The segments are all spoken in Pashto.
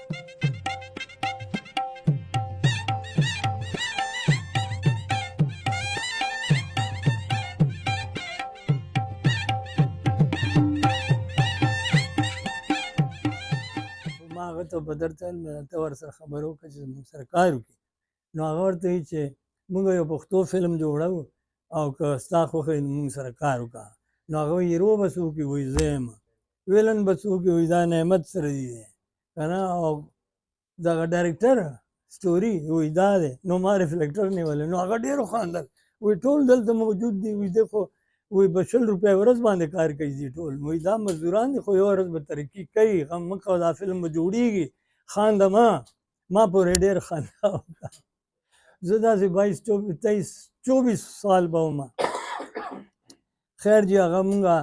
ما هغه ته به درته ته ورسره خبرې وکړه چې زموږ سره کار وکړي. نو هغه ورته وایي چې موږ یو پښتو فلم جوړو او که ستا خوښه وي موږ سره کار وکړه. نو هغه وایي هیرو به څوک وي؟ وایي زه یم. ویلن به څوک وي؟ وایي دا نعمت سره دی که نه. او دغه ډایرکټر سټوري وایي دا دی. نو ما ریفلیکټر نیولی. نو هغه ډېر وخندل. وایي ټول دلته موجود دي. وایي دی خو وایي په 100 روپۍ ورځ باندې کار کوي دي ټول. وایي دا مزدوران دي خو یوه ورځ به ترقي کوي. غم مه کوه دا فلم به جوړېږي. خانده ما پورې ډېر خندا وکړه. زه داسې 22-23-24 سال به ومه. خیر جي هغه مونږه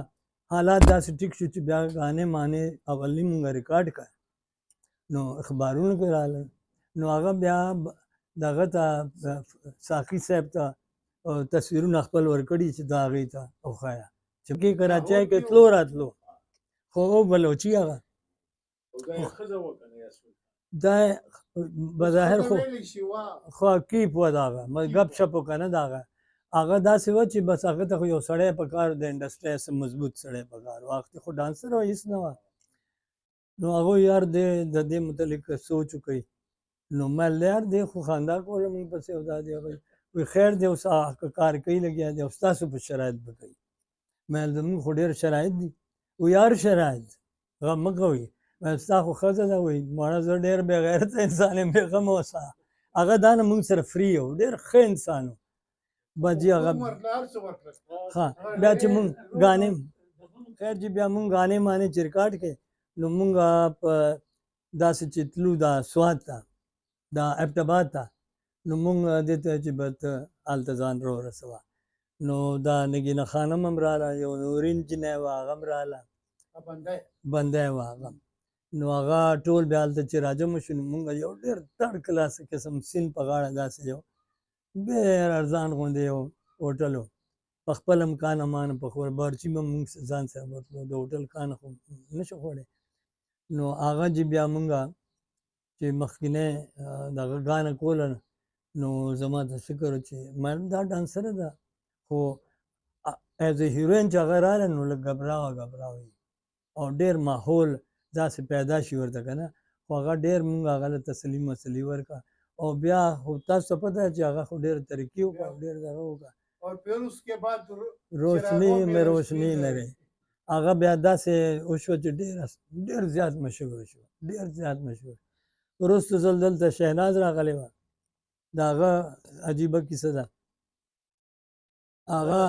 حالات داسې ټیک شو چې بیا غانې مانې اولني مونږه ریکارډ کړه. نو اخبارونو کې راغله. نو هغه بیا دغه ته ساقي صاحب ته تصویرونه خپل ورکړي چې دا هغې ته وښیه چې کې کراچۍ کې تلو راتلو. خو او بلوچي هغه دا بظاهر خو کیپ و دغه ګپ شپ وکړه نه. دغه هغه داسې وه چې بس هغه ته خو یو سړی په کار د انډسټرۍ هسې مضبوط سړی په کار و. هغه خو ډانسر و هېڅ نه وه. نو هغوی یار دی د دې متعلق سوچ وکړئ. نو ما یار دی خو خندا کوله مونږ پسې او دا دی. هغوی وایي خیر دی اوس کار کوي لګیا دی او ستاسو په شرایط به کوي. ما ویل زمونږ خو ډېر شرایط دي. وایي هر شرایط غم مه کوئ. ویل ستا خو ښځه ده. وایي مړه زه ډېر بې غیرته انسان یم بېغمه اوسه. هغه دا نه مونږ سره فری و. ډېر ښه انسان و. بس جي هغه ها بیا چې مونږ ګانې خیر جي بیا مونږ ګانې مانې چې ریکارډ کړې نو مونږ په داسې چې تلو دا سوات ته دا ابټ ته. نو مونږ دې ته چې به ته هلته ځان راورسوه. نو دا نګینه خانم هم راغله. یو نورین جنۍ وه هغه هم راغله. بندی وه هغه. نو هغه ټول بیا هلته چې راجمع شو نو مونږ یو ډېر تړ کلاسه قسم سیند په غاړه داسې یو ډېر ارزان غوندې یو هوټل و. په خپل امکان امانه په خور بارچي به مونږ ځان سره بوتلو. د هوټل کانه خو نشو خوړی. نو هغه چې بیا مونږه چې مخکینی دغه ګانه کوله نو زما ته فکر و چې ما دا ډانسره ده خو ایز ا هیروین چې هغه راغله نو لږ ګبرا وي او ډېر ماحول داسې پیدا شي ورته که نه. خو هغه ډېر مونږ هغه له تسلي ورکړه او بیا خو تاسو ته پته چې هغه خو ډېر ترقي وکړه او ډېر دغه وکړه. روشني مې روشني لري. هغه بیا داسې وشوه چې ډېر زیات مشهور شو. ډېر زیات مشهور. وروسته ځل دلته شهناز راغلی وه. د هغه عجیبه کیسه ده. هغه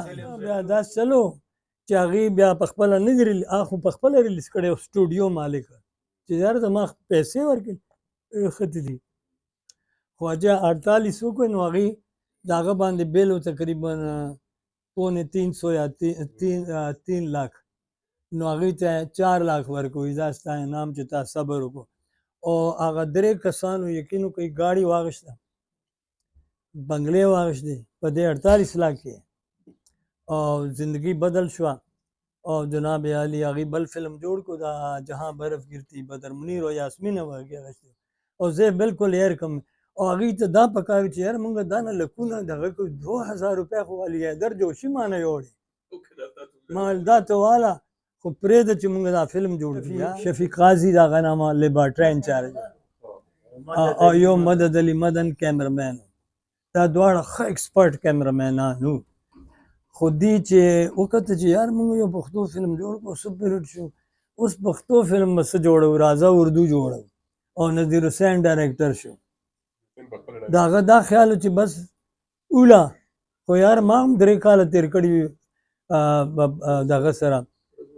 بیا داسې چلو چې هغې بیا په خپله نه دي هغه خو په خپله ریلیز کړی و. سټوډیو مالک چې یار زما پیسې ورکړي ښه دي. خو اجه 48 وکړو نو هغې د هغه باندې بیل و تقریبا 300 یا 3 لاک. نو هغې ته 4 لاک ورکوي. دا ستا انعام چې تا صبر وکړو. او هغه 3 کسانو یقین وکړئ ګاډي واخیسته بنګلې واخیستې په دې 48 لاک کې او زندګي بدل شوه. او جناب عالی هغې بل فلم جوړ کړو دا جهاں برف ګرتی بدر منیر او یاسمین هغې اخیستې او زه بالکل هیر کم. او هغې ته دا پکار چې یار مونږ دا نه لکونه دغه کړو 2000 روپۍ خو علي حیدر جوشي مانه یوړې. ما ویل دا ته واله خو پرېږده چې مونږ دا فلم جوړ کړو. شفیق قاضي د هغه نامه لیبارټرۍ انچارج او یو مدد علي مدن کیمرمین. دا دواړه ښه ایکسپرټ کیمرمینان وو. خو دې چې وکته چې یار مونږ یو پښتو فلم جوړ کړو څه پیریډ شو. اوس پښتو فلم به څه جوړو راځه اردو جوړو او نذیر حسین ډایرکټر شو. د هغه دا خیال و چې بس اوله خو یار ما هم 3 کاله تېر کړي دغه سره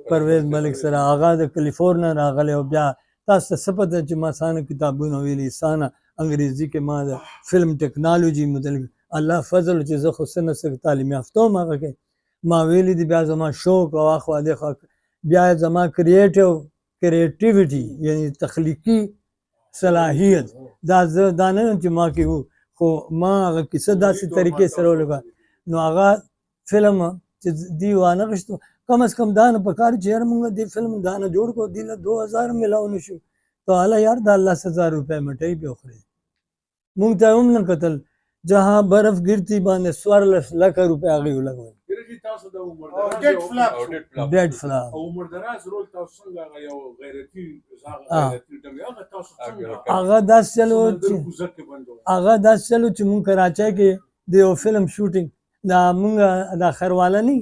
پرویز ملک سره. هغه د کلیفورنیا راغلی او بیا تاسو ته څه پته چې ما څانه کتابونه ویلي څانه انګریزي کې ما د فلم ټیکنالوجي متعلق الله فضل چې زه خو څه نه څه تعلیم یافته وم هغه کې ما ویلي دي. بیا زما شوق او اخوا دېخوا بیا زما کریټیویټي یعنې تخلیقي صلاحیت دا زه دا نه یم چې ما کې وو خو ما هغه کیسه داسې طریقې سره ولګه. نو هغه فلم چې دی وانغښتو کم از کم دا نه پکار چې یار مونږ دې فلم دا نه جوړ کړو دې له 2000 میلاو نه شو تعالی یار د 10,000 روپے مټۍ به وخوري مونږ ته هم نه کتل جهاں برف ګرتی باندې 14 لک روپے هغه ولګول ډیډ فلاپ عمر دراز رول تاسو څنګه یو غیرتی هغه داس چلو چې مونږ کراچۍ کې د یو فلم شوټینګ دا مونږ دا خرواله نه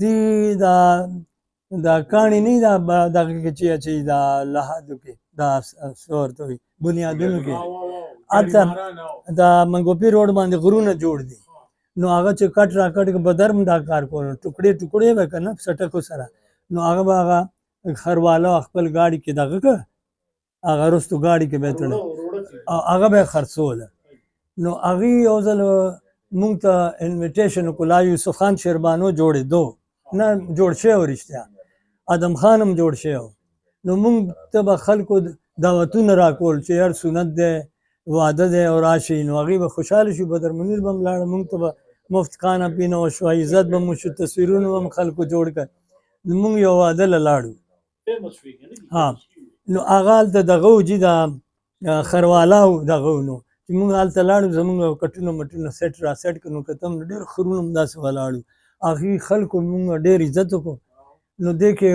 دی دا کانی نه دا دغه کې چې دا لحدو کې دا صورت وي بنیادونو کې اته دا منګوپی روډ باندې غرونه جوړ دي نو هغه چې کټ را کټ کې بدرم دا کار کول ټوکړې ټوکړې وکنه سټکو سره نو هغه خرواله خپل گاڑی کې دغه هغه رستو گاڑی کې بیتل هغه به خرڅول نو هغه یو ځل مونږ ته انویټیشن کولا یوسف خان شیربانو جوړې دو نه جوړ شوی ورشتیا ادم خانم جوړ شوی نو مونږ ته به خلکو دعوتونه راکول چې هر سنت ده واده ده او راشي نو هغه به خوشاله شي بدر منیر بم لاړ مونږ ته مفت خانه پینه او شو عزت به مو شو تصویرونه هم خلکو جوړ کړ مونږ یو واده لاړو ها نو هغه د دغه وجې دا خرواله دغه نو چې مونږ هلته لاړو زمونږ کټونه مټونه سیټ را سیټ کړو کته ډېر خرونه هم داسې ولاړو هغې خلکو مونږ ډېر عزت وکړو نو دې کې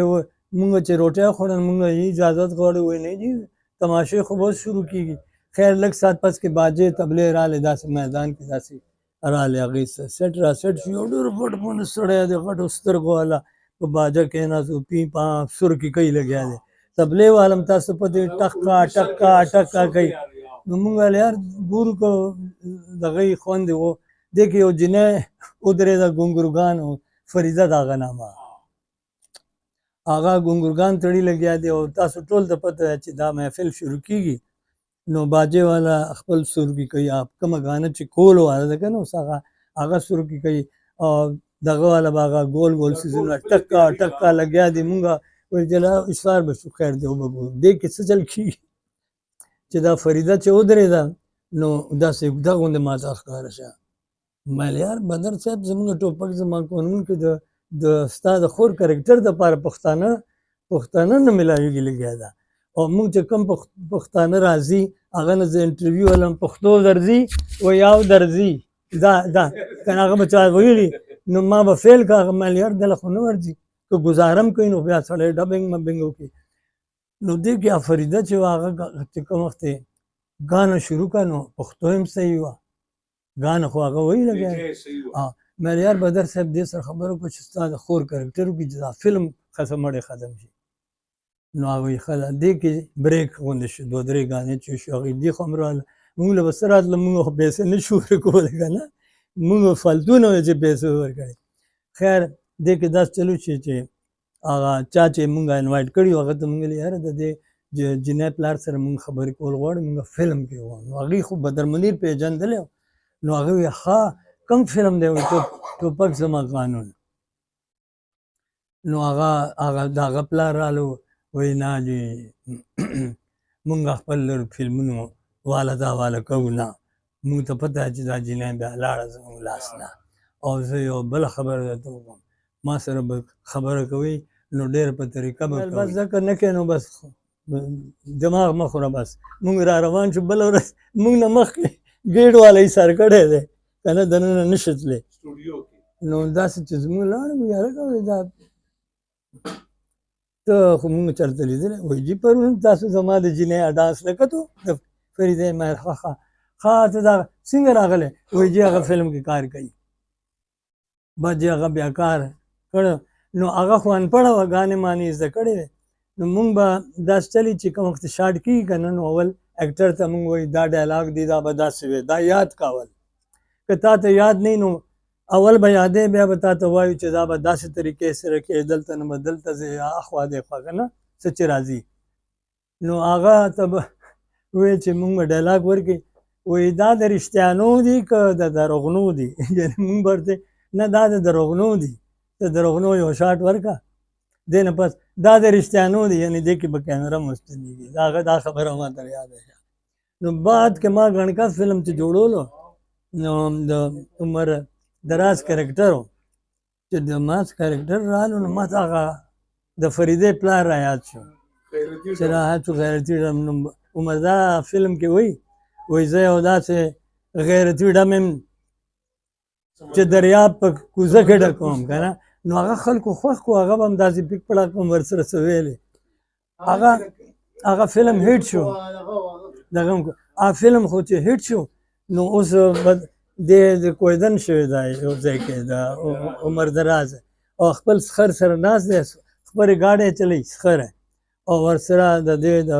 مونږ چې روټۍ خوړل مونږ اجازت غواړو وایي نه جي تماشې خو بس شروع کېږي خیر لږ ساعت پس کې باجې طبلې راغلې داسې میدان کې داسې راغلې هغې سیټ را سیټ شو یو ډېر غټ باندې سړی دی غټو سترګو والا په باجه کېناستو پي پا سر کې کوي لګیا دی طبلې والم تاسو پته ټکا ټکا ټکا کوي نو مونږ ویل یار ګورو که دغه یې خوند و دې کې یو جنۍ ودرېده ګونګروګان او فریده د هغه نامه هغه ګونګروګان تړي لګیا دی او تاسو ټول ته پته ده چې دا محفل شروع کېږي نو باجې والا خپل سرګي کوي کومه غانه چې کول والا ده که نه اوس هغه سرګي کوي او دغه والا به هغه ګول ګول څیزونه ټکا ټکا لګیا دي مونږ ویل جلا اشفار به شو خیر دی وبګو دې کې څه چل کېږي چې دا فریده چې ودرېده نو داسې اوږده غوندې ماته ښکاره شه مل یار بدر صاحب زمونږ ټوپک زما قانونکو د ستا د خور کرکټر دپاره پښتانه نه میلاویږي لګیا ده او موږ چې کوم پښتانه راځي هغه نه زه انټرویو ولم پښتو درځي و یاو درځي دا کنه هغه به چا ویلي نو ما به فیل که هغه مل یار دله خو نه ورځي که ګزارم کوي نو بیا سړی ډبنګ مبنګ وکړي نو دې کې فریده چې هغه چې کوم وخت ګانه شروع کړه نو پښتو هم صحیح وه ګانه خو هغه وایي لګیا مل یار بدر صاحب دې سره خبره وکړه چې ستا د خور کرکټر وکړي چې دا فلم ښه مړې ختم شي نو هغه وایي ښه ده دې کې بریک غوندې شو دوه درې ګانې چې شو هغې دې خو هم راغله مونږ له به څه راتله مونږ خو پیسې نه شو ورکولی که نه مونږ فلتو نه وی چې پیسې ورکړې خیر دې کې داسې چلو چې هغه چا چې مونږ انوایټ کړي هغه ته مونږ ویلې یاره د دې جنۍ پلار سره مونږ خبرې کول غواړو مونږ فلم کې وو نو هغې خو بدر منیر پېژندلی نو هغه وی ښه کوم فلم دی وایي ټوپک زما قانون نو هغه د هغه پلار رالو وایي نه جي مونږ خپل فلمونو واله دا واله کوو نه مونږ ته پته چې دا جنۍ بیا لاړه زمونږ لاس نه او زه یو بله خبره درته وکړم ما سره به خبره کوئ نو ډېر په طریقه به بس ځکه نه کوې نو بس دماغ مه خوره بس مونږ را روان شو بله ورځ مونږ نه مخکې ګیډ والا یې سر کړی دی که نه دننه نشي تللی نو داسې چې زمونږ لاړم یاره کوئ دا ته خو مونږ چېرته لیدلی وایي جي پرون تاسو زما د جنۍ ډانس نه کتو د فریدې مهر ښه ته دا څنګه راغلی وایي جي هغه فلم کې کار کوي بس جي هغه بیا کار کړی نو هغه خو انپړه وه ګانې مانې زده کړې وې نو مونږ به داسې چلي چې کوم وخت شاټ کېږي که نه نو اول اکټر ته مونږ وایي دا ډایلاګ دی دا به داسې وی دا یاد کول که تا ته یاد نه نو اول به یادې بیا به تا ته وایو چې دا به داسې طریقې سره کې دلته نه به دلته ځې اخوا دېخوا که نه څه چې راځي نو هغه ته به وایي چې مونږ به ډایلاګ ورکړي وایي دا د رښتیانو دي که د دروغنو دي یعنې مونږ به ورته نه دا د دروغنو دي د دروغنو یو شاټ ورکړه دې نه پس دا د رښتیانو دي یعنې دې کې به کیمره مستندېږي دا خبره ما ته یاده شه نو بعد کې ما ګڼکس فلم چې جوړولو نو د عمر دراز کرکټر و چې د ماس کرکټر رالو نو ما ته هغه د فریدې پلار را یاد شو غیرتی چې راحت غیرتي ډم نوم عمر دا فلم کې وایي زه یو داسې غیرتي ډم یم چې دریاب په کوزه کې ډکوم که نه نو هغه خلکو خوښ کړو هغه به هم داسې پیک پړک هم ورسره څه ویلې هغه فلم هیټ شو دغه هم هغه فلم خو چې هیټ شو نو اوس د کویدن شوی دی یو ځای کې د عمر دراز او خپل سخر سره ناست دی خپلې ګاډی چلی سخره او ورسره د دې د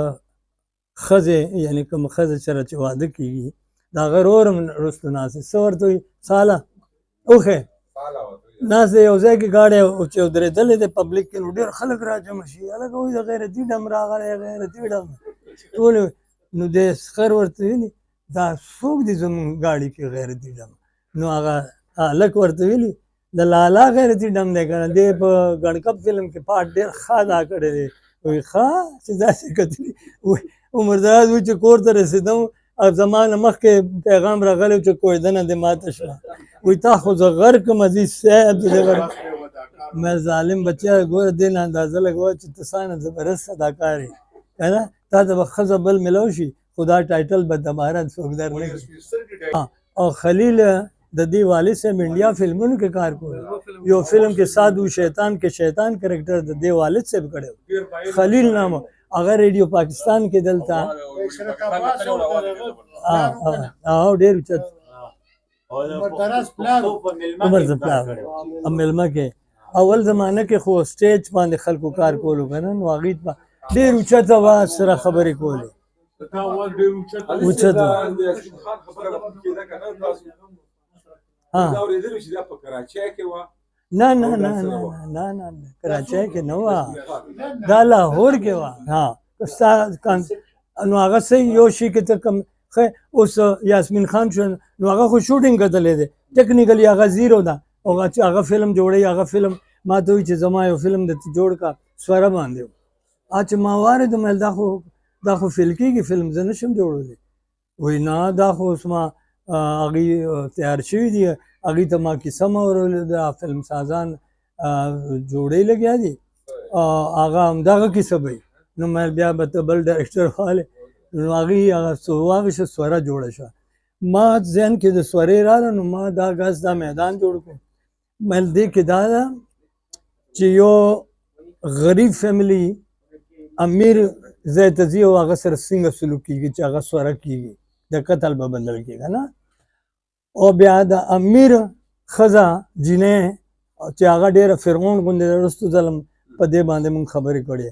ښځې یعنې کوم ښځې سره چې واده کېږي د هغه رور هم وروسته ناست دی څه ورته وایي ساله اوښې ناست دی یو ځای کې ګاډی چې ودرېدلی دی پبلک کې نو ډېر خلک راجمع شي هلکه وایي د غیرتي ډم راغلی غیرتي ډم ټول نو د سخر ورته ویلي دا څوک دی زموږ ګاډي کې غیرتي ډم نو هغه هلک ورته ویلي د لالا غیرتي ډم دی که نه دی په ګڼکپ فلم کې پاټ ډېر ښه ادا کړی دی وایي ښه چې داسې کتلي عمر دراز وایي چې کور ته رسېدم او زما نه مخکې پیغام راغلی چې کویدنه دې ماته شوه وایي تا خو زه غر کړم عزیز صاحب چې دې غر مې ظالم بچیا ګوره دې نه اندازه لګوه چې ته سانه زبردست اداکار یې که نه تا ته به ښځه بل میلاو شي خو دا ټایټل به دوباره څوک در نه کړي او خلیل د دې والد صاحب انډیا فلمونو کې کار کوي یو فلم کې سادو شیطان کې شیطان کریکټر د دې والد صاحب کړی خلیل نامه هغه ریډیو پاکستان کې دلته ډېر اوچت عمر د پلار مېلمه کې اول زمانه کې خو سټیج باندې خلکو کار کولو که نه نو هغوی به ډېر اوچت اواز سره خبرې کولې اوچت نه کراچۍ کې نه وه دا لاهور کې وه نو هغه صحیح یو شي کې ته کم اوس یاسمین خان شو نو هغه خو شوټینګ کتلی دی ټکنیکلی هغه زیرو ده او هغه فلم جوړوي هغه فلم ما ته وایي چې زما یو فلم درته جوړ کا سوره باندې چې ما واردم دا خو فیل کېږي فلم زه نه شم جوړولی وایي نه دا خو اوس ما هغوی تیار شوي دي هغوی ته ما کیسه مه ورولې ده فلم سازان جوړی لګیا دي هغه همدغه کیسه به وي نو مې بیا به ته بل ډایرکټر والی نو هغوی هغه واغېسته سوره جوړه شوه ما ذهن کې د سورې راغله نو ما دا ګز دا میدان جوړ کړو مې دې کې دا ده چې یو غریب فیملی امیر ځای ته ځي او هغه سره څنګه سلوک کېږي چې هغه سوره کېږي د قتل به بدل کېږي نه او بیا د امیر ښځه جینۍ چې هغه ډېره فرعون غوندې وروستو ځل په دې باندې مونږ خبرې کړې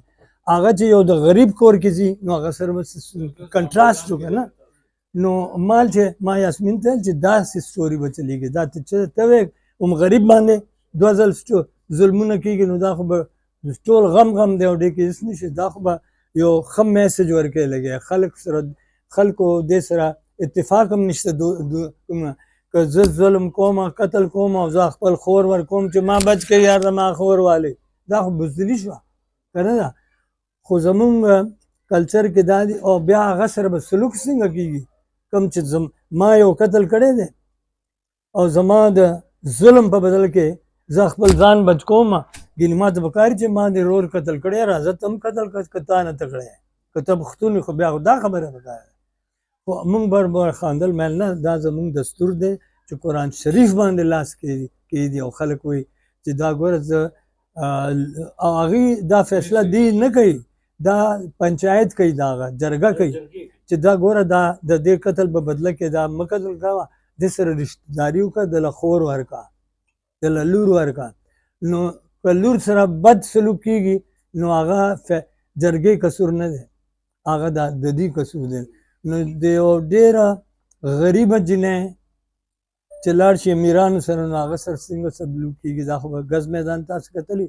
هغه چې یو د غریب کور کې ځي نو هغه سره به کنټراسټ وکړه نه نو مال چې ما یاسمین ته چې داسې سټوري به چلېږي دا چې ته وایې هم غریب باندې دوه ځل ظلمونه کېږي نو دا خو به ټول غم دی او ډېر کې هېڅ نه شي دا خو به یو ښه میسج ورکوي لګیا خلکو دې سره اتفاق هم نشته که زه ظلم کوم قتل کوم او زه خپل خور ورکوم چې ما بچ کوي یار زما خور والی دا خو بزدلي شوه که نه ده خو زمونږ کلچر کې دا دي او بیا هغه سره به سلوک څنګه کېږي کوم چې ما یو قتل کړی دی او زما د ظلم په بدل کې زه خپل ځان بچ کوم ګینې ما ته پکار چې ما دې رور قتل کړی راځه ته هم قتل کړه که تا نه ته کړی که ته پښتون خو بیا دا خبره پکار ده خو موږ بر خواندل میل نه دا زموږ دستور دی چې قرآن شریف باندې لاس کېږدي او خلک وایي چې دا ګوره زه هغوی دا فیصله دی نه کوي دا پنچایت کوي دا هغه جرګه کوي چې دا ګوره دا د دې قتل په بدله کې دا مه قتل کوه دې سره رشتهداري وکړه دله خور ورکړه دله لور ورکړه نو که لور سره بد سلوک کېږي نو هغه جرګې قصور نه دی هغه د دې قصور دی نو د یو ډېره غریبه جنۍ چې لاړ شي امیرانو سره نو هغه سره څنګه سلوک کېږي دا خو به ګز میدان تاسو کتلي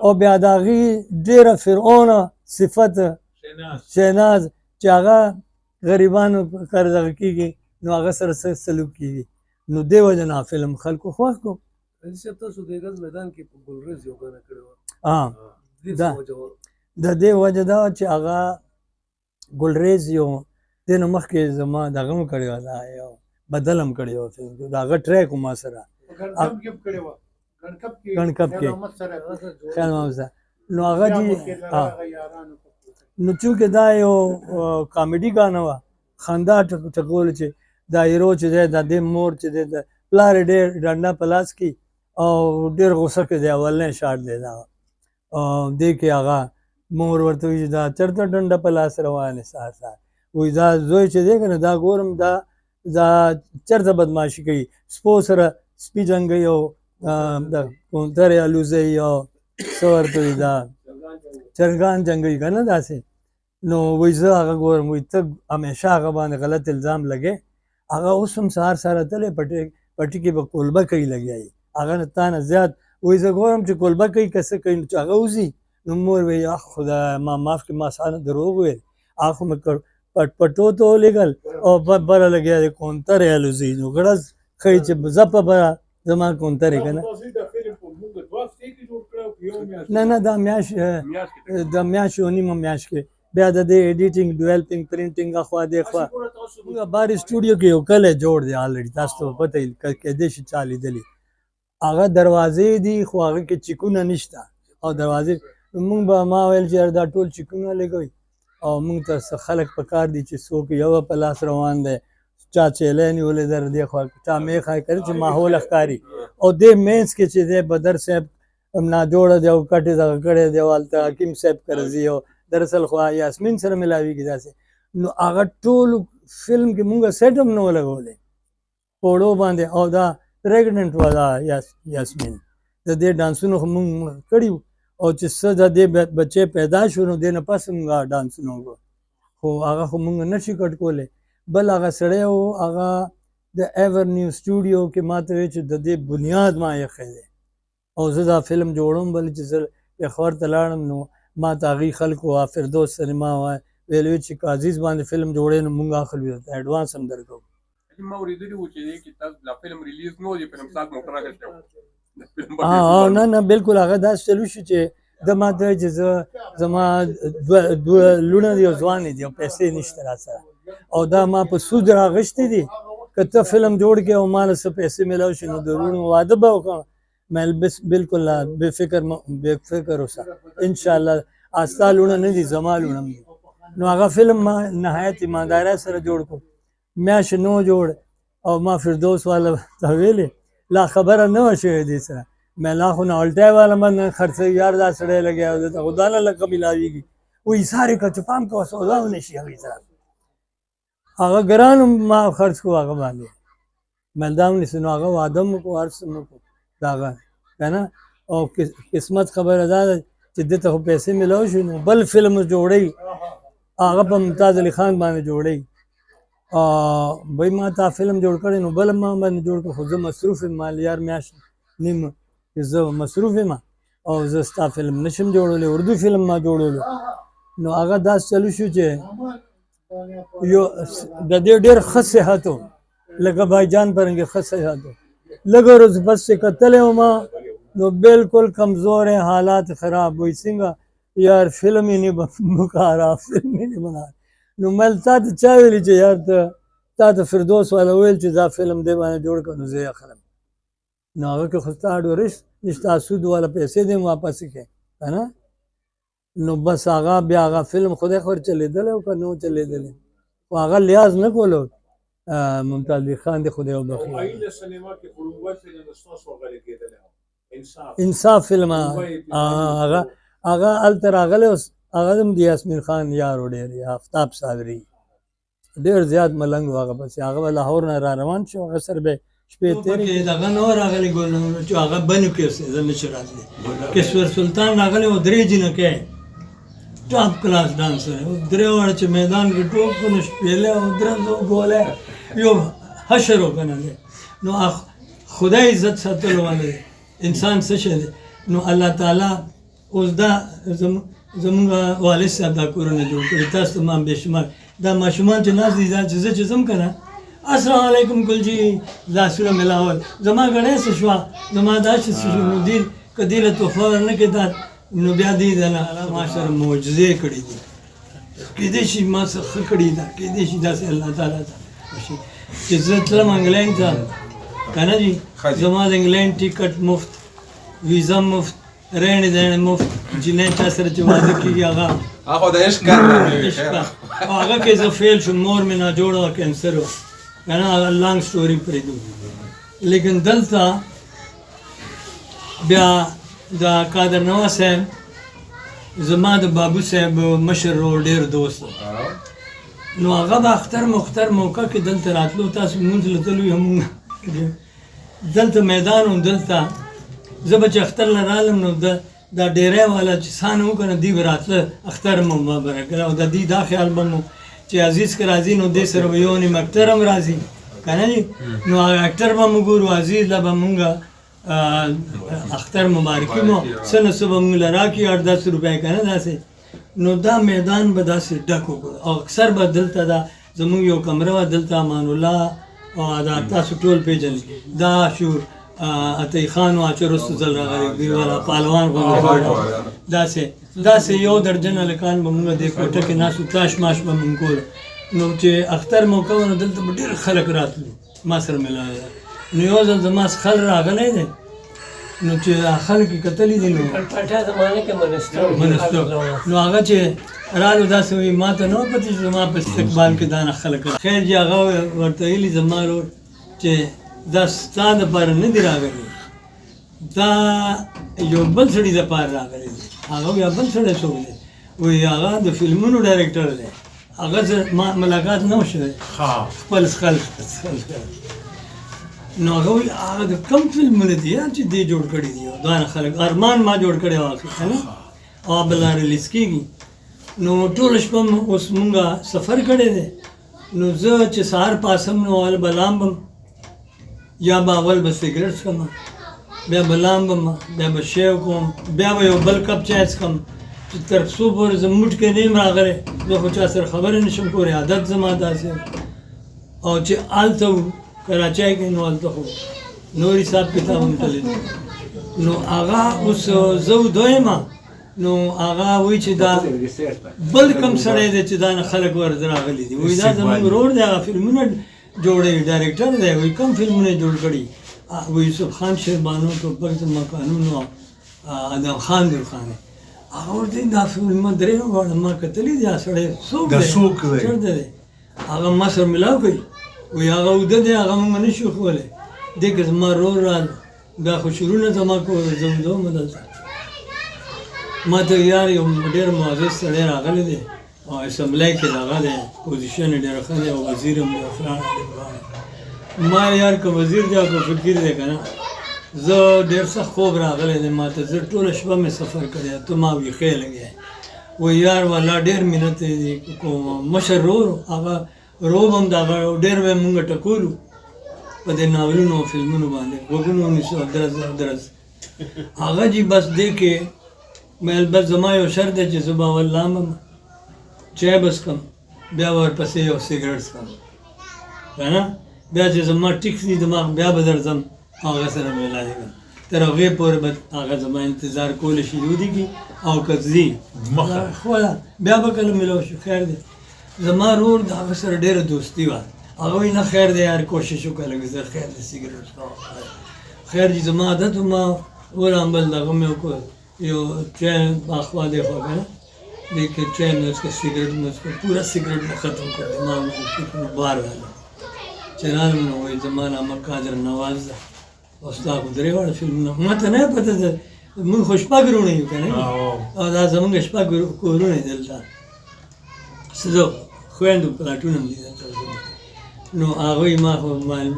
او بیا د هغې ډېره فرعونه صفت شهناز چې هغه غریبانو کار دغه کېږي نو هغه سره څه سلوک کېږي نو دې وجه نه فلم خلکو خوښ کړو تاسو د ګز میدان کې په ګلریز یو ګانه کړی وه د دې وجه دا چې هغه ګلریز یو دې نه مخکې زما دغه هم کړی وه دا یو بدل هم کړی وه فلم د هغه ټریک و ما سره ګڼکپ کې خیال محمد صاحب نو هغه جي نو چونکې دا یو کامیډي ګانه وه خندا ټکول چې دا هیرو چې دی د دې مور چې دی د پلار یې ډېر ډنډه په لاس کې او ډېر غوسه کې دی اولنی شاټ دی دا دې کې هغه مور ورته وایي چې دا چېرته ډنډه په لاس روانې سهار سهار وایي دا زوی چې دی که نه دا ګورم دا چېرته بدماشي کوي سپو سره سپي جنګوي او د کونترې الوزوي او څه ورته وایي دا چرګان جنګوي که نه داسې نو وایي زه هغه ګورم وایي ته همیشه هغه باندې غلط الزام لګې هغه اوس هم سهار سهار تللی پټي کې به کولبه کوي لګیا یي هغه نه تا نه زیات وایي زه ګورم چې کولبه کوي که څه کوي چې هغه وځي نو مور وایي اخ خدای ما معاف کړي ما سهار دروغ ویل هغه خو مې پټو ته ولېږل او بله لګیا دی کونترې الوزي نو غړز ښایي چې زپه به زما کونترې که نه نه دا میاشت د میاشت یو نیمه میاشت کې بیا د دې ایډیټینګ ډیولپینګ پرنټینګ اخوا دېخوا موږ باري سټوډیو کې یو کلی جوړ دی آلریډي تاسو ته به پته وي کیدای شي چا لیدلي هغه دروازې دي خو هغه کې چیکونه نشته او دروازې موږ به ما ویل چې دا ټول چیکونه لګوي او موږ ته څه خلک په کار دي چې څوک یو په لاس روان دی چا چیلی نیولی در دې خوا چا میخه یې کړی چې ماحول ښکاري او دې مینځ کې چې دی بدر صاحب ناجوړه دی او کټ یې دغه کړی دی او هلته حکیم صاحب کرزي او دراصل خو یاسمین سره ملاویږي داسې نو هغه ټول فلم کې مونږ سیټ هم نه و لګولی پوړو باندې او دا پریګننټ وه دا یاسمین د دې ډانسونو خو مونږ کړي وو او چې څه د دې بچی پیدا شو نو دې نه پس مونږ ډانسونه وکړو خو هغه خو مونږ نشي کټ کولی بل هغه سړی و هغه د ایورنیو سټوډیو کې ما ته وایي چې د دې بنیاد ما ایښی دی او زه دا فلم جوړوم بل چې زه پېښور ته لاړم نو ما ته هغې خلکو فردوس سینما ویل وي چې که عزیز باندې فلم جوړی نو مونږ اخلو درته ایډوانس هم درکوو ما اورېدلي وو چې دې کې تاسو دا فلم ریلیز نه و د فلم ساز موټر اخیستی و نه بالکل هغه داسې چلو شو چې ده ما ته چې زه زما دوه لوڼه دي او ځوان دي او پیسې نشته را سره او دا ما په سود راغشتې دي که ته فلم جوړ کړې او ما له څه پیسې میلاو شي نو د لوڼو واده به وکړم مې بالکل بې فکر اوسه انشاءالله ستا لوڼه نه دي زما لوڼه دي نو هغه فلم ما نهایت ایماندارۍ سره جوړ کړو میاشت نو جوړ او ما فردوس والا ته ویلې لا خبره نه وه شوې دې سره مې لا خو ناولټی والا باندې خرڅوي یار دا سړی لګیا او دته خو دا نه لکه میلاویږي وایي سارې که چې پام کوه سودا ونه شي هغې سره هغه ګران ما خرڅ کړو هغه باندې مې دا ونیسه نو هغه واده هم وکړو هر څه مې وکړو د هغه که نه او قسمت خبره دا ده چې دې ته خو پیسې میلاو شي نو بل فلم جوړوي هغه په ممتاز علي خان باندې جوړوي بھائی ما تا فلم جوړ کړی نو بل ما باندې جوړ کړ خو زه مصروف یم ما یار میاشت نیم زه مصروف یم او زه ستا فلم نشم جوړولی اردو فلم ما جوړولو نو هغه داسې چلو شو چې یو د دې ډېر ښه صحت و لکه بایجان پرنګې ښه صحت و لږه ورځ بس چې کتلی وم نو بالکل کمزور ہے حالات خراب وایي څنګه یار فلم یې نه بکارا فلم یې نه بنا نو مل تا ته چا ویلي چې یار تا ته فردوس والا ویل چې دا فلم دې باندې جوړ کړه نو زه یې اخلم نو هغه کې خو ستا ډورش نشته سود والا پیسې دې واپس کړې که نه نو بس هغه بیا هغه فلم خدای خبر چلېدلی او که نه و چلېدلی خو هغه لیاز نه کولو ممتاز علي خان دې خدای وبخښي انصاف فلم هغه هلته راغلی اوس هغه هم د یاسمین خان یار و ډېر آفتاب صابري ډېر زیات ملنګ و هغه پسې هغه به لاهور نه را روان شو هغه سره به شپې تېرې دغه نه و راغلی ګلنور چې هغه بنو کې اوسېده نه شو راتلی کشور سلطان راغلی و درې جینکۍ ټاپ کلاس ډانسر درې واړه چې میدان کې ټوپ کړو نو شپېلی او درزو ګولی یو حشر و که نه دی نو خدای عزت ساتلو باندې انسان څه شی دی نو الله تعالی اوس دا زمونږ والد صاحب دا کورونه جوړ کړي تاسو ته ما بې شمار دا ماشومان چې ناست دي دا چې زه چې ځم که نه السلام علیکم ګلجي لاسونه ملاول زما ګڼی څه شوه زما دا چې څه شو نو دې که دې له تحفه ورنه کړې دا نو بیا دې د الله ما سره معجزې کړي دي کېدای شي ما څه ښه کړي ده کېدای شي داسې الله تعالی ته وشي چې زه تلم انګلینډ ته که نه جي زما د انګلینډ ټیکټ مفت ویزا مفت رهن دهن مفت جنې چا سره چې واده کېږي هغه هغه د عشق کار نه عشق او هغه کې زه فیل شوم مور مې ناجوړه وه کینسر و که نه هغه لانګ سټوري پرېږدو لیکن دلته بیا د قادر نواز صاحب زما د بابو صاحب مشر ورور ډېر دوست و نو هغه به اختر مختر موقع کې دلته راتلو تاسو مونځ له تلو یې همونږ دلته میدان و دلته زه به چې اختر له رالم نو دا ډیری والا چې سان وکړه دوی به راتله اختر مو مبارک کړه او د دوی دا خیال به مو چې عزیز که راځي نو دې سره به یو نیم اکټر هم راځي که نه جي نو هغه اکټر به مو ګورو عزیز له به مونږ اختر مبارکي مو څه نه څه به مونږ له راکړي 8-10 روپۍ که نه داسې نو دا میدان به داسې ډک وکړو او اکثر به دلته دا زمونږ یو کمره وه دلته امان الله او دا تاسو ټول پېژنئ دا شو عطی خان و چې وروسته ځل راغلی دوی والا پهلوان غوندې داسې یو درجن هلکان به مونږ دې کوټه کې ناست وو تاش ماش به مونږ کول نو چې اختر موقع وه نو دلته به ډېر خلک راتلو ما سره ملاوي نو یو ځل زما خل راغلی دی نو چې خلک یې کتلي دي نو منستو نو هغه چې رالو داسې وایي ما ته نه وه پته چې زما په استقبال کې دا نه خلک خیر چې هغه ورته ویلي زما ورور چې دا ستا دپاره نه دي راغلي دا یو بل سړي دپاره راغلی دی هغه وایي بل سړی څوک دی وایي هغه د فلمونو ډایرکټر دی هغه زه ما ملاقات نه وشوی خپل خلک نو هغه وایي هغه د کوم فلمونه دي چې دې جوړ کړي دي دونه خلک ارمان ما جوړ کړی و که نه او بل ریلیز کېږي نو ټوله شپه اوس مونږه سفر کړی دی نو زه چې سهار پاسم نو اول به لامبم یا به اول به سګرټ څښم بیا به لامبم بیا به شیو کوم بیا به یو بل کپ چای څښم چې تر څو پورې زه موټ کې نه یم راغلی زه خو چا سره خبرې نه شم کولی عادت زما داسې او چې هلته وو کراچۍ کې نو هلته خو نور حساب کتاب هم تللی نو هغه اوس زه دویمه نو هغه وایي چې دا بل کوم سړی دی چې دا نه خلک ورته راغلي دي وایي دا زموږ ورور دی هغه فلمونه جوړوي ډایرکټر دی وایي کوم فلمونه یې جوړ کړي وایي یوسف خان شیربانو ټوپک زما قانون او ادم خان درخاني هغه ورته دا فلمونه درې غواړم ما کتلي دي سړی څوک دی چېرته دی هغه ما سره ملاو کوي وایي هغه اوده دی هغه موږ نه شو کولی دې کې زما ورور راغله دا خو شورونه زما کول زه اوده وم دلته ما ته یار یو ډېر معزز سړی راغلی دی او اسمبلی کې دغه دی پوزیشن یې ډېر ښه دی او وزیر هم دی فلان ما یار که وزیر دی او که فقیر دی که نه زه ډېر سخت خوب راغلی دی ما ته زه ټوله شپه مې سفر کړی ته ما ویښی لګی وایي یار والله ډېر مینت دی مشر ورور هغه روب هم دغه ډېر به یې مونږ ټکولو په دې ناولونو او فلمونو باندې غوږونه ونیسو درز هغه جي بس دې کې مې بس زما یو شرط دی چې زه به اول لامبم چای به څښم بیا به ورپسې یو سګرټ څښم که نه بیا چې زما ټیک شي دماغ بیا به درځم هغه سره میلاږم تر هغې پورې به هغه زما انتظار کولی شي ودرېږي او که ځي خو بیا به کله میلاو شو خیر دی زما ورور د هغه سره ډېره دوستي وه هغه وایي نه خیر دی یار کوشش وکړه لږ زه خیر دی سګرټ څښم خیر جي زما عادت و ما ولامبل دغه مې وکړ یو چای اخوا دی خوا که نه دې کې چای مې وڅښه سګرټ مې وڅښه پوره سګرټ مې ختم کړ دماغ مې بار راغله چې رالم نو وایي زما نامه قادر نواز ده او ستا خو درې واړه فلمونه ما ته نه پته ده موږ خو شپږ وروڼه یو که نه او دا زموږ شپږ کورونه دي دلته څه د خویندو پلاټونه هم دي دلته نو هغوی ما خو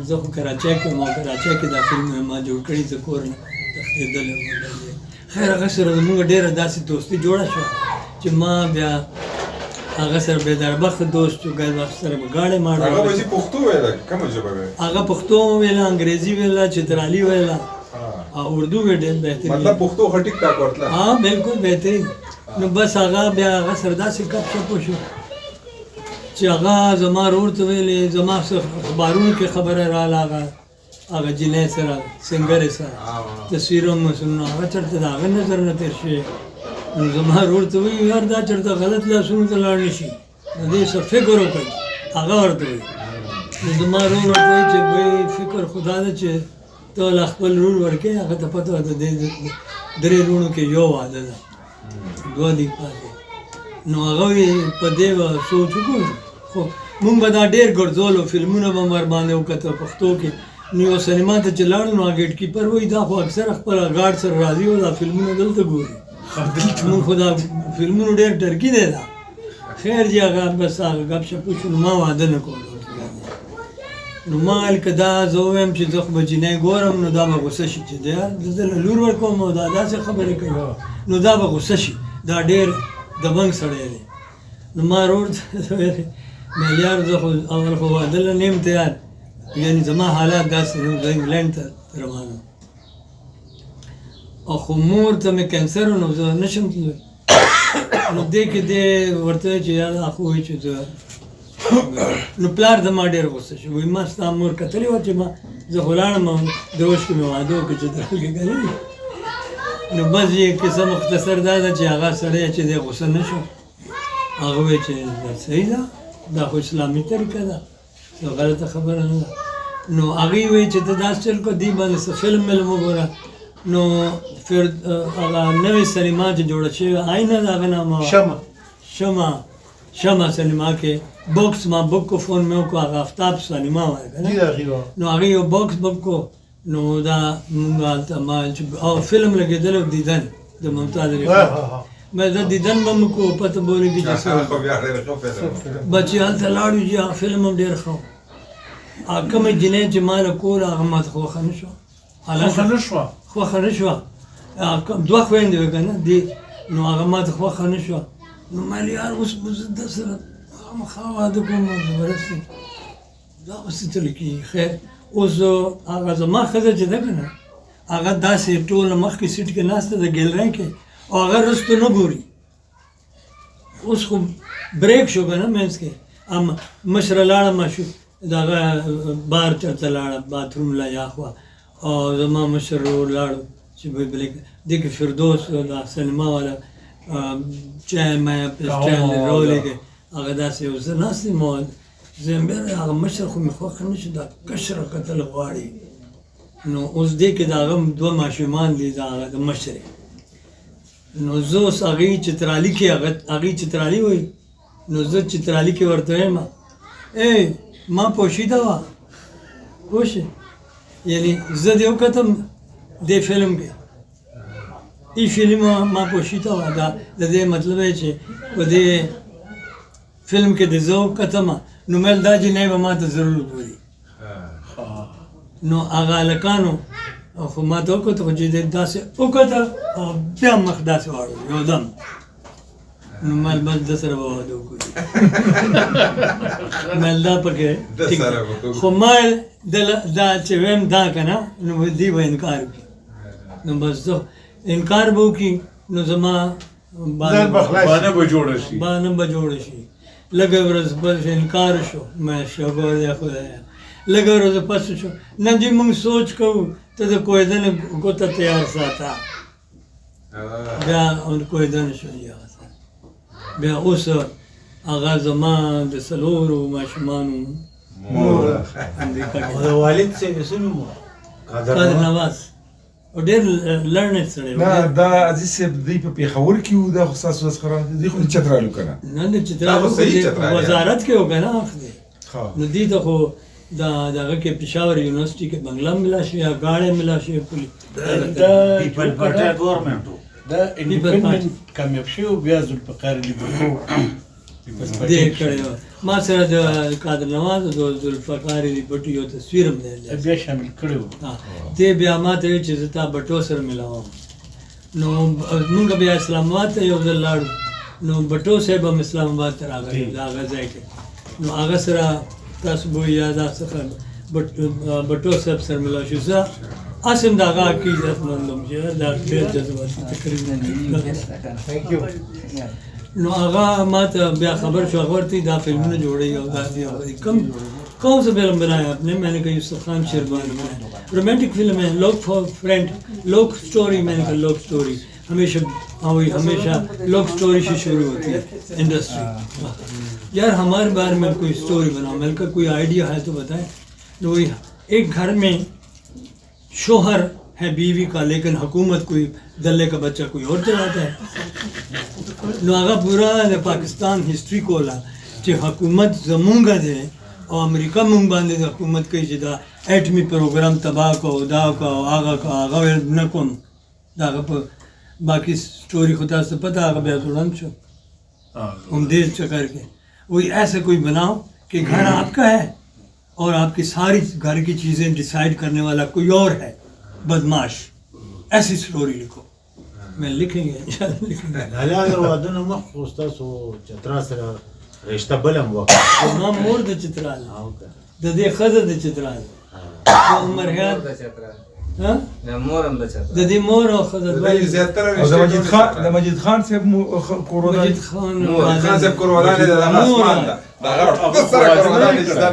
زه خو کراچۍ کې وم او کراچۍ کې دا فلمونه ما جوړ کړي زه کور نه تښتېدلی وم خیر هغه سره زموږ ډېره داسې دوستي جوړه شوه چې ما بیا هغه سره بېدربخته دوست شو ګل وخت سره به ګاډۍ ماډۍ هغه به چې پښتو ویله کومه ژبه ویله هغه پښتو ویله انګریزي ویله چترالي ویله او اردو وی ډېر بهترین مطلب پښتو خو ټیک ټاک ورتله ها بالکل بهترین نو بس هغه بیا هغه سره داسې گپ شپ وشو چې هغه زما ورور ته ویلې زما اخبارونو کې خبره راله هغه جنۍ سره سنګرې سره تصویرونه مو نو هغه چېرته د هغه نظر نه تېر شوی نو زما ورور ته وایي یار دا چېرته غلط لاسونو ته لاړ نه شي د دې څه فکر وکړئ هغه ورته وایي نو زما ورور ورته وایي چې وایي فکر خو دا ده چې ته له خپل ورور ورکوې هغه ته پته وه د دې درې وروڼو کې یو واده ده دوه دي پاتې نو هغه یې په دې سوچ وکړو خو مونږ به دا ډېر ګرځولو فلمونه به ور باندې وکتل پښتو کې نو یو سینما ته چې لاړو نو ګیټ کیپر وایي دا خو اکثر خپل ګارډ سره راځي او دا فلمونه دلته ګوري مونږ خو دا فلمونو ډېر ټرکي دی دا خیر جی هغه بس هغه ګپ شپ وشو نو ما واده نه کولو نو ما ویل که دا زه ووایم چې زه خو به جینۍ ګورم نو دا به غوسه شي چې دی زه له لور ورکوم او دا داسې خبرې کوي نو دا به غوسه شي دا ډېر دبنګ سړی دی نو ما ورور ته ویلې مې یار زه خو اول خو واده له نه یم تیار یعنې زما حالات داسې نو زه انګلینډ ته روان یم او خو مور ته مې کینسر و نو زه نه شم تللی نو دې کې دې ورته وایي چې یار دا خو وایي چې زه نو پلار د ما ډېر غوسه شو وایي ما ستا مور کتلې وه چې ما زه خو لاړم او دروش کې مې واده وکړو چې دلګې ګلې نو بس یې کیسه مختصر دا ده چې هغه سړی چې دی غوسه نه شو هغه وایي چې دا صحیح ده دا خو اسلامي طریقه ده څه غلطه خبره نه ده نو هغې وایي چې ته داسې چل کړه دې باندې څه فلم ملم وګوره نو هغه نوې سینما چې جوړه شوې آینه د هغه نامه شمع سینما کې بوکس ما بک کو فون مې وکړو هغه آفتاب سینما وایي که نه نو هغې یو بوکس بک کو نو دا مونږ هلته ما او فلم لګېدلی و دیدن د ممتاز علي خان مې دا دیدن به مو کو پته به ولګي چې څه بچې هلته لاړو چې هغه فلم هم ډېر ښه و هغه کومه جینۍ چې ما له کوله هغه ماته خوښه نه شوه خوښه نه شوه دوه خویندې وې که نه دې نو هغه ماته خوښه نه شوه نو ما ویل یار اوس به زه ده سره خامخا واده کوم زبردست دا به څه تللی کېږي خیر اوس هغه زما ښځه چې ده که نه هغه داسې ټوله مخکې سیټ کې ناسته ده ګیلرۍ کې او هغه رستو نه ګوري اوس خو بریک شو که نه منځ کې مشره لاړه ماشو د هغه بار چرته لاړه باتروم له یا خوا او زما مشر ورور لاړو چې دې کې فردوس دا سینما والا چای مایه پسټیل رولې کې هغه داسې یو زه ناست یم او زه یم بیا هغه مشر خو مې خوښه نه شو دا کشره کتل غواړي نو اوس دې کې د هغه دوه ماشومان دي د هغه د مشرې نو زه اوس هغې چترالي کې هغې چترالي وایي نو زه چترالي کې ورته وایم ای ما پوشیده وه پوه شې یعنی زه دې وکتم دې فلم کې ای فلم ما پوشیده وه د دې مطلب دی چې په دې فلم کې د زه وکتم نو مېل دا جینۍ به ما ته ضرور ګوري نو هغه هلکانو خو ما ته وکتل خو چې دې داسې وکتل او بیا مخ داسې واړو یو دم نو مېل بس ده سره به واده وکړو مېل دا پکې خو مېل دا چې ویم دا که نه نو دې به انکار وکړي نو بس زه انکار به وکړي نو زما بانه به جوړه شي لږه ورځ بس انکار شو مې شکر دی خدایه لږه ورځ پس شو نن چې موږ سوچ کوو ته د کوهدن ګوته تیار ساته بیا کوهدن شو بیا اوس هغه زما د څلورو ماشومانو مور او د والد صاحب څه نوم و؟ قادر نواز او ډېر لرنډ سړی و نه دا عزیز صاحب دوی په پېښور کې وو دا خو ستاسو څخه دوی خو د چترالو که نه نه د چترالو وزارت کې و که نه اخ دی نو دې ته خو دا دغه کې پېښور یونیورسټي کې بنګله ملا شوې یا ګاډی ملا شوې پولي پیپل پارټي ګورنمنټ و دا انډیپندنټ کامیاب شو بیا ذوالفقار علي بټو دې کړی و ما سره د قادر نواز او ذوالفقار علي بټو یو تصویر هم دی بیا شامل کړی و دې بیا ما ته ویل چې زه تا بټو سره ملاوم نو موږ بیا اسلام آباد ته یو ځل لاړو نو بټو صاحب هم اسلام آباد ته راغلی د هغه ځای کې نو هغه سره تاسو به یاد څخه بټو صاحب سره ملاو شو زه اسم د هغه عقیدتمند وم چې دا ډېر جذباتي تقریبا نو هغه ما ته بیا خبر شو هغه ورته دا فلمونه جوړوي او دا دي कौन सा फिल्म बनाया आपने? मैंने कहा यूसुफ खान शेरबान बनाया रोमांटिक फिल्म है लोक फॉर फ्रेंड लोक स्टोरी मैंने कहा लोक स्टोरी हमेशा हाँ वही हमेशा लोक स्टोरी से शुरू होती है इंडस्ट्री यार हमारे बारे में कोई स्टोरी बनाओ मैंने कहा कोई आइडिया है तो बताएं तो वही एक घर में शोहर है बीवी का, लेकिन हुकूमत कोई दल्ले का बच्चा कोई और चलाता है। आगा पूरा पाकिस्तान हिस्ट्री कोला कि हुकूमत जमूंगा दे और अमेरिका मुंग बांधे हुकूमत कई जिदा एटमी प्रोग्राम तबाह को दा का आगा न कौन दागा पर बाकी स्टोरी खुदा से पता आगा बेहतुरन छो हम देश चकर के वही ऐसे कोई बनाओ कि घर आपका है और आपकी सारी घर की चीज़ें डिसाइड करने वाला कोई और है, बदमाश। ऐसी स्टोरी लिखो, मैं लिखेंगे इंशाल्लाह लिखेंगे। لاله اگر وادونه مخ خوستا سو چترا سره رشتہ بلم وکړه ما مور د چترال د دې خزه د چترال د عمر هيات ها مورم د چترال د دې مور او خزه دا دوی زیاتره او د مجید خان صاحب کورونه مجید خان خان صاحب کورولانه د اسمان ده دا غره سره کورولانه شته